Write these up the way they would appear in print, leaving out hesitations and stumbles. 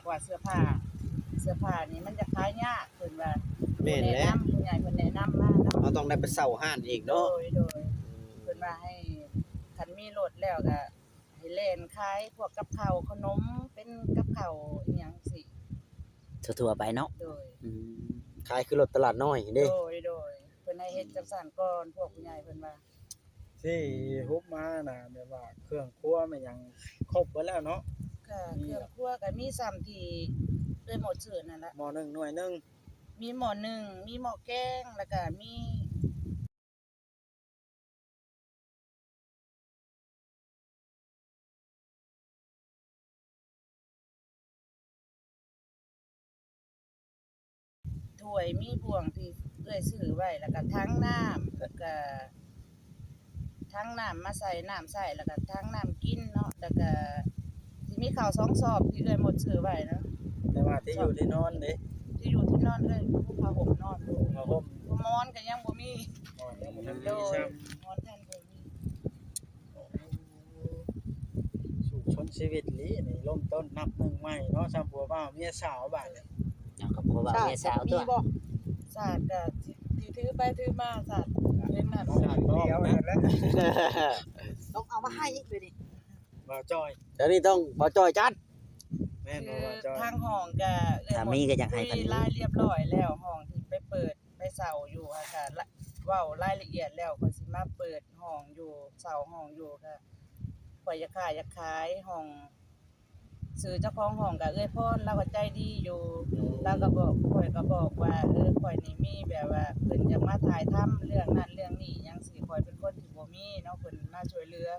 ว่าเสื้อผ้านี่มันจะขายยากเพิ่นว่า แม่นแหละ ผู้ใหญ่เพิ่นแนะนำมาเนาะ เราต้องได้ไปเซาห้านอีก โด เนาะ ยเพิ่นว่าให้คันมีรถแล้วก็ให้เล่นขายพวกกับข้าวขนมเป็นกับข้าวอีหยังสิ ทั่วๆไปเนาะ โดย ขายคือรถตลาดน้อยเด้ โดยเพิ่นให้เฮ็ดจังซั่นก่อนพวกผู้ใหญ่เพิ่นว่า ที่ฮุบมาน่ะแบบว่าเครื่องครัวมันยังครบหมดแล้วเนาะ ก็เครื่องครัวก็มีซ้ำที่ด้วยหมดชื่อนั่นล่ะ หม้อหนึ่งหน่วยหนึง มีหม้อนึ่งมีหม้อแกงแล้วก็มีถ้วยมีบ่วงที่เอื้อยซื้อไว้แล้วก็ถังน้ำแล้วก็ถังน้ำมาใส่น้ำใส่แล้วก็ถังน้ำกินเนาะแล้วก็สิมีข้าว2ซอบที่เอื้อยหมดซื้อไว้เนาะ แต่ว่าที่อยู่ที่นอนเด้ ที่อยู่ที่นอนเอื้อยผู้พาห่มนอนอยู่ มาห่ม หมอนก็ยังบ่มี นอนยังบ่ทัน โด มี ย ซ้ หมอนแทนบ่มี ำสู่ชนชีวิตนี้นี่เริ่มต้นนับหนึ่งใหม่เนาะซ้ำผัวบ่าวเมียสาวบาดเนี่ย เนาะก็เพราะว่าเมียสาวตัว ศาสตร์ก็ที่ถือไปถือมาศาสตร์เล่นนั่น ชาติรอบนะ ต้องเอามาให้อีกเลยดิ บ่าวจ้อย เดี๋ยวนี้ต้องบ่จอยจัด แม่น คื บ่ อ บ่าวจ้อย ทางห้องก็เอื้ ถ้ามีก็อยากให้ คุ เพิ่น ย รู้ รายเรียบร้อยแล้วห้องที่ไปเปิดไปเสาอยู่อะค่ะละเว้ารายละเอียดแล้วก็สิมาเปิดห้องอยู่เสาห้องอยู่ก็ข่อยอยากขายห้องซื้อเจ้าของห้องก็เอ้ยพรเราก็ใจดีอยู่เราก็บอกข่อยก็บอกว่าข่อยนี่มีแบบว่าเพิ่นอยากมาถ่ายทำเรื่องนั้นเรื่องนี้หยังสิข่อยเป็นคนที่บ่มีเนาะเพิ่นมาช่วยเหลือ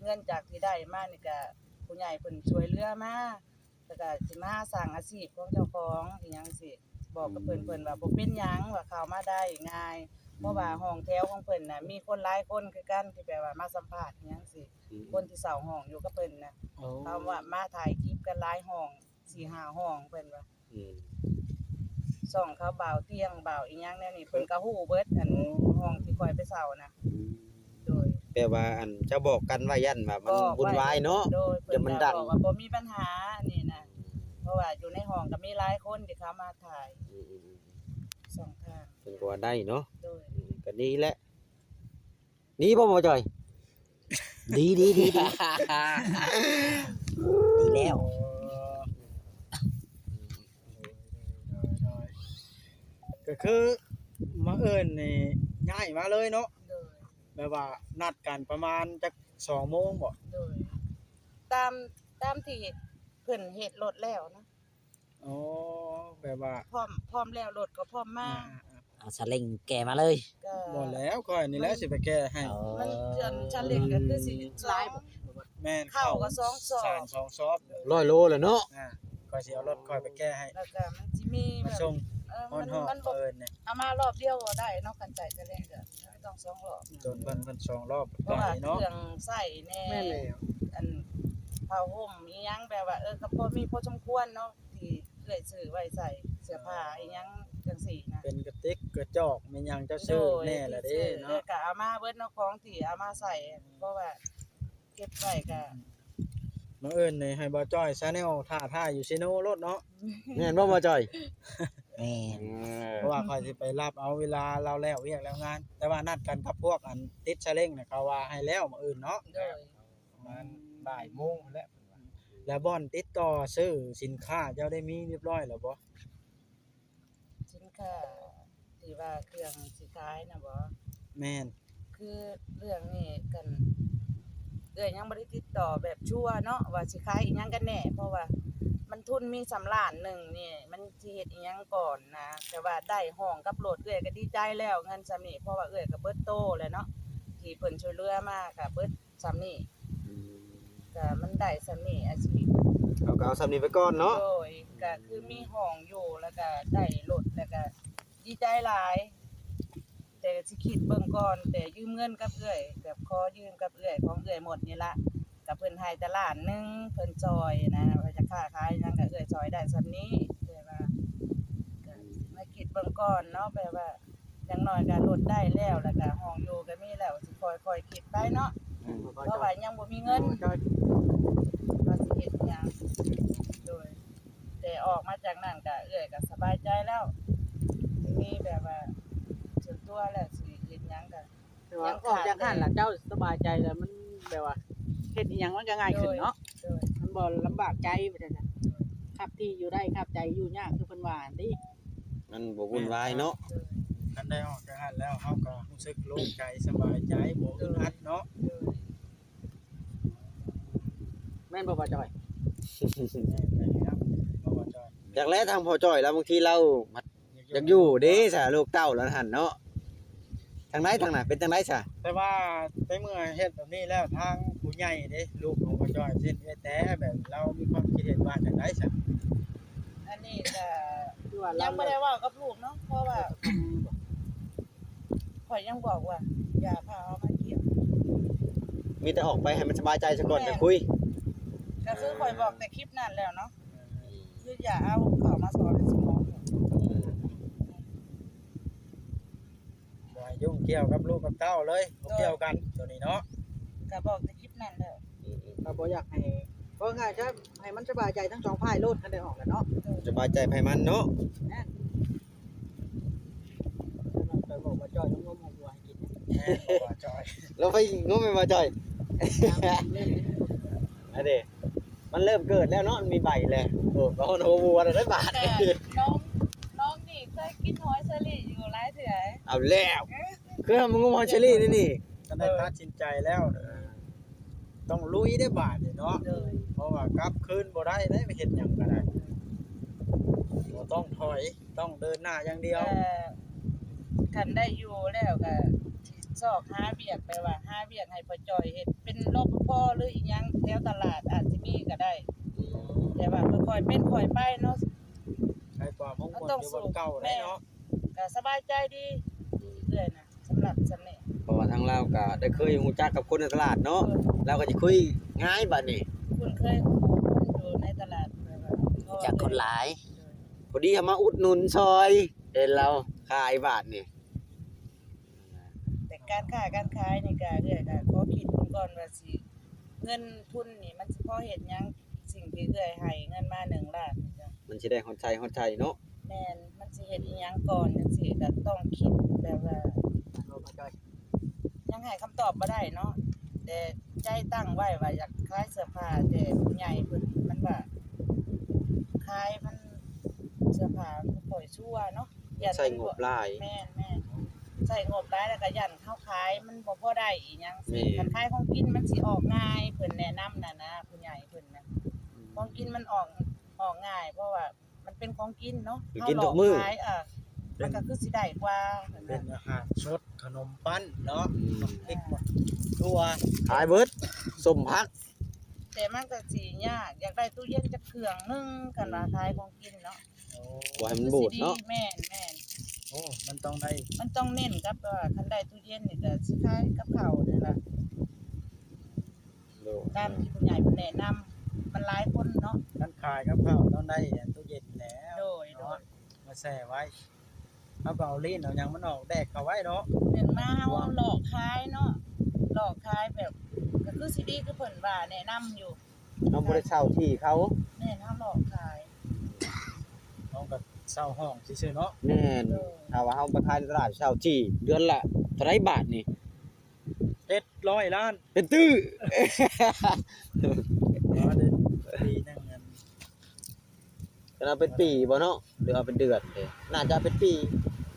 เงินจากที่ได้มานี่ก็ผู้ใหญ่เพิ่นช่วยเหลือมาแล้วก็สิมาสร้างอาชีพของเจ้าของอีหยังสิบอกกับเพิ่นว่าบ่เป็นหยังว่าเข้ามาได้ง่ายเพราะว่าห้องแถวของเพิ่นน่ะมีคนหลายคนคือกันที่แบบว่ามาสัมภาษณ์อีหยังสิคนที่เช่าห้องอยู่กับเพิ่นน่ะ โอ้ เขาว่ามาถ่ายคลิปกันหลายห้อง4-5ห้องเพิ่นว่าส่องเขาบ่าวเตียงบ่าวอีหยังแนวนี้เพิ่นก็ฮู้เบิดอันห้องที่ข่อยไปเช่านะโดย แปลว่าอันจะบอกกันว่ายันว่ามันวุ่นวายเนาะ โดย เดี๋ยวมันดัง บอกว่าบ่มีปัญหานี่นะเพราะว่าอยู่ในห้องก็มีหลายคนที่เขามาถ่ายสองทาง เพิ่นก็ว่าได้เนาะ โดย ก็ดีแหละนี่บ่บ่จอย ดีดีแล้ว ก็คือมาเอิ้นนี่ย้ายมาเลยเนาะ โดย แบบว่านัดกันประมาณจัก2โมงบ่ โดยตามที่เพิ่นเฮ็ดรถแล้วนะ อ๋อแบบว่า พร้อมแล้วรถก็พร้อมมา เอาสลิงแกมาเลย ก็ บ่แล้วค่อยนี่แหละสิไปแก้ให้ มันจะเล่นก็คือสิหลาย แม่น เข้าก็2ซอ สาร บ 2ซอบ 100โลแล้วเนาะ ค่อยสิเอารถค่อยไปแก้ให้ แล้วก็มันสิมีแบ มา บ ส่ง มัน ฮอด มันบ่ เอิ้นนี่ เอามารอบเดียวก็ได้เนาะกันใจจะเล่นก็ต้องสองรอบ จนเพิ่น2รอบ เพ ไกล ราะว่าเค เนาะ รื่องใส่แน่ แม่นแล้ว อันผ้าห่มอีหยังแบบว่าก็พอมีพอสมควรเนาะที่เอื้อยซื้อไว้ใส่เสื้อผ้าอีหยังจังซี่นะ เป็นกระติกกระจอกแม่นหยังเจ้าซื้อแน่ละเด้ เนาะ เนาะ ก็เอามาเบิดเนาะของที่เอามาใส่เพราะว่าเก็บไว้ก็ มาเอิ้นนี่ให้บ่จ้อยชาแนลท่าอยู่ซิโนรถเนาะ แม่นบ่บ่จอย แม่น เพราะว่าค่อยสิไปรับเอาเวลาเราแล้วเวียกแล้วงาน แต่ว่านัดกันกับพวกอันติดชาเล้งน่ะเขาว่าให้แล้วมื้ออื่นเนาะ โดย ประมาณบ่ายโมงแล้วแล้วบ่อนติดต่อซื้อสินค้าเจ้าได้มีเรียบร้อยแล้วบ่ สินค้าที่ว่าเครื่องสิขายน่ะบ่ แม่น คือเรื่องนี้กันเอื้อยยังบ่ได้ติดต่อแบบชัวร์เนาะว่าสิขายอีหยังกันแน่เพราะว่ามันทุนมี3ล้านหนึงนี่มันสิเฮ็ดอีหยังก่อนนะแต่ว่าได้ห้องกับรถเอื้อยก็ดีใจแล้วเงินซำนี้เพราะว่าเอื้อยก็เบิดโตแล้วเนาะที่เพิ่นช่วยเหลือมาก็เบิดซำนี้ก็มันได้ซำนี้อาชีพ เอาก็เอาสำนี้ไปก่อนเนาะ โดยก็คือมีห้องอยู่แล้วก็ได้รถแล้วก็ดีใจหลาย แต่สิคิดเบิ่งก่อนแต่ยืมเงินกับเอื้อยแบบขอยืมกับเอื้อยของเอื้อยหมดนี่ละกับเพิ่นให้แต่ล้านหนึงเพิ่นซอยนะว่าจะค้าขายหยังก็เอื้อยซอยได้ซำนี้แต่ว่าก็มาคิดเบิ่งก่อนเนาะแปลว่าอย่างน้อยก็ลดได้แล้วแล้วก็ห้องอยู่ก็มีแล้วสิค่อยๆคิดไปเนาะเพราะว่ายังบ่มีเงินว่าสิเฮ็ดหยังโดย แต่ออกมาจากนั้นก็เอื้อยก็สบายใจแล้วมีแบบว่าส่วนตัวแล้วสิเฮ็ดหยังก็ แต่ว่าออกจากหันล่ะเจ้าสบายใจแล้วมันแบบว่าเฮ็ดอีหยังมันก็ง่ายขึ้นเนาะ โดย มันบ่ลำบากใจไปจังซั่นครับที่อยู่ได้ครับใจอยู่ยากคือเพิ่นว่าหั่นติ มันบ่วุ่นวายเนาะ โดย คันได้ออกจากหันแล้วเฮาก็รู้สึกโล่งใจสบายใจบ่อึดอัดเนาะ โดย แม่นบ่ว่าจอย แม่นครับบ่ว่าจอย จากแลทางพ่อจ้อยแล้วบางทีเราอยากอยู่เด้ซะลูกเต้าแล้วหั่นเนาะทางไหนทางไหนเป็นทางไหนซะ แต่ว่าในเมื่อเฮ็ดแบบนี้แล้วทางผู้ใหญ่เด้ลูกของพ่อจ้อยเช่นเอ้ยแต่แบบเรามีความคิดเห็นว่าจังได๋ซะ อันนี้ก็ คือว่า ยั เรา งบ่ได้เว้ากับลูกเนาะเพราะว่าข่อยยังบอกว่าอย่าพาเอามาเกี่ยว มีแต่ออกไปให้มันสบายใจซะก่อนจะคุย ก็คือข่อยบอกแต่คลิปนั้นแล้วเนาะคืออย่าเอาเข้ามาสอนในสมอง บ่ให้ยุ่งเกี่ยวกับลูกกับเต้าเลยบ่เกี่ยวกันตัวนี้เนาะ ก็บอกแต่คลิปนั้นแล้ว ก็บ่อยากให้เพราะง่ายจะให้มันสบายใจทั้งสองฝ่ายโลดกันได้ออกแล้วเนาะ สบายใจไผมันเนาะ เคยบอกว่าจอยต้องงมหัวให้กิน แม่นบ่ว่าจอย เราไปงมไปบ่จ้อย อันนี้มันเริ่มเกิดแล้วเนาะมันมีใบแล้วโอ้ก็โหวัวได้บาท แต่น้องนี่เคยกินหอยเชอรี่อยู่หลายเทื่อ เอาแล้วคือมึงงมฮอนเชอรี่นี่ ก็ได้ตัดสินใจแล้วต้องลุยได้บาดนี่เนาะ เลย เพราะว่ากลับคืนบ่ได้ได้ไปเฮ็ดหยังก็ได้บ่ต้องถอยต้องเดินหน้าอย่างเดียว คันได้อยู่แล้วก็สิซอกหาเวียกไปว่าหาเวียกให้พ่อจอยเฮ็ดเป็นรปภหรืออีหยังแถวตลาดอาจสิมีก็ได้ แต่ว่าค่อยๆเป็นค่อยไปเนาะ ใช้ความมุ่งมั่นอยู่บนเก่าได้เนาะ ก็สบายใจดีเรื่อยนะสำหรับสำเนียง เพราะว่าทางเราก็ได้เคยฮู้จักกับคนในตลาดเนาะเราก็จะคุยง่ายบัดนี้ คุณเคยคนอยู่ในตลาดแบบว่า จากคนหลาย พอดีเขามาอุดหนุนซอยเห็นเราขายบาทนี่ แต่การค้าการขายนี่ก็เรื่อยก็ขอคิดเบิ่งก่อนว่าสิเงินทุนนี่มันสิพอเฮ็ดหยังสิ่งที่เอื้อยให้เงินมา1ล้านนี่จ้ะ มันสิได้ฮอดใจเนาะ แม่นมันสิเฮ็ดอีหยังก่อนจังซี่ก็ต้องคิดแบบว่า เรามาจอย ยังให้คำตอบบ่ได้เนาะแต่ใจตั้งไว้ว่าอยากขายเสื้อผ้าแต่ผู้ใหญ่เพิ่นมันว่าขายมันเสื้อผ้ามันบ่ค่อยชั่วเนาะอย่า ใช้งบหลาย แม่นใส่งบหลายแล้วก็ยันเข้าขายมันบ่พอได้อีหยัง แม่ สิคันขายของกินมันสิออกง่ายเพิ่นแนะนำน่ะนะผู้ใหญ่เพิ่นน่ะของกินมันออกง่าย เพราะว่ามันเป็นของกินเนาะ กินทุกมื้อ เฮาหลขายมันก็คือสิได้กว่า เป็นอาหารสดขนมปั้นเนาะพริกหมดตัว ขายเบิดสมพัก แต่มันก็สิยากอยากได้ตู้เย็นจักเครื่องนึงกันว่าขายของกินเนาะ โอ้ บ่ให้มันบูดเนาะ แม่น โอ้มันต้องได้ มันต้องเน้นกับว่าคันได้ตู้เย็นนี่ก็สิขายกับข้าวนี่ล่ะตามที่ผู้ใหญ่เพิ่นแนะนำมันหลายคนเนาะ การขายกับข้าวต้องได้ตู้เย็นแล้ว โดย เนาะมาแช่ไว้เอาก็เอาลิ้นเอาหยังมันออกแดกเข้าไว้เนาะ เห็นมาเฮาหลอกขายเนาะหลอกขายแบบก็คือสิดีคือเพิ่นว่าแนะนำอยู่ เราบ่ได้เช่าที่เขา แม่นเฮาหลอกขาย น้องก็เศร้าห้องซื่อๆเนาะ แน่นถ้าว่าเฮาไปขายในตลาดเช่าที่เดือนละเท่าไหร่บาทนี่ 700ล้าน เป็นตื้อ เนาะเด้ปีหนึงเงิน จะเอาเป็นปีบ่เนาะหรือเอาเป็นเดือนเด้น่าจะเป็นปี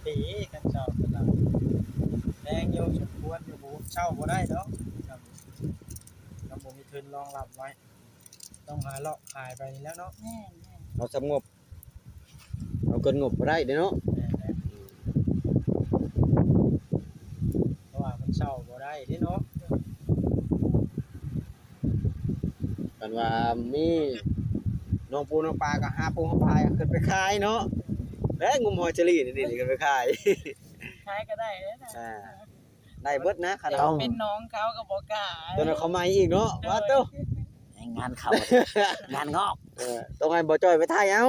ปีกันเช่าตลาดแพงอยู่สมควรอยู่บ่เช่าบ่ได้เนาะครับเราบ่มีทุนรองรับไว้ ต้องหาเลาะขายไปนี่แล้วเนาะ แม่น เอาสำงบเอาเกินงบบ่ได้เด้เนาะ แน่ๆเพราะว่ามันเช่าบ่ได้เด้เนาะ กันว่ามีน้องปูน้องปลาก็หาปูหาปลาขึ้นไปขายเนาะแล้วงมหอยเชอรี่นี่ขึ้นไปขาย ขายก็ได้เด้อนะ อ่า ได้เบิดนะคัน แต่ เอา ว่าเป็นน้องเขาก็บ่กล้า ตอนนั้นเขามาอีกเนาะว่าเต้า ให้งานเขา งานงอก ต้องให้บ่จ้อยไปถ่ายเอา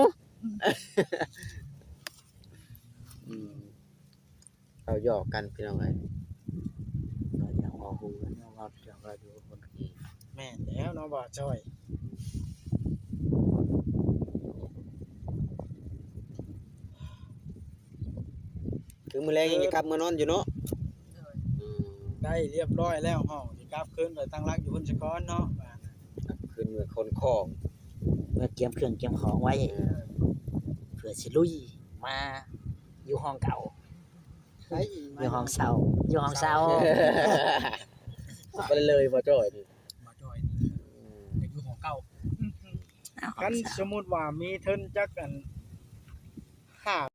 เอาหยอกกันพี่น้องเอ้ย เราอยากเอาหูกันเอาว่าอยากเอาดูคน แม่นแล้วเนาะบ่จ้อย ถึงมื้อแลงยังจะกลับมานอนอยู่เนาะ โดย อืม ได้เรียบร้อยแล้วห้องสิกลับคืนไปตั้งรักอยู่พุ่นซะก่อนเนาะว่า ขึ้นเมื่อคนของ เมื่อเตรียมเครื่องเตรียมของไว้เพื่อสิลุยมาอยู่ห้องเก่า ไป อยู่ห้องเช่าอยู่ห้องเช่า ไปเลยบ่จ้อยนี่ มาจอยนี่อยากอยู่ของเก่าคันสมมุติว่ามีเทินจักอัน5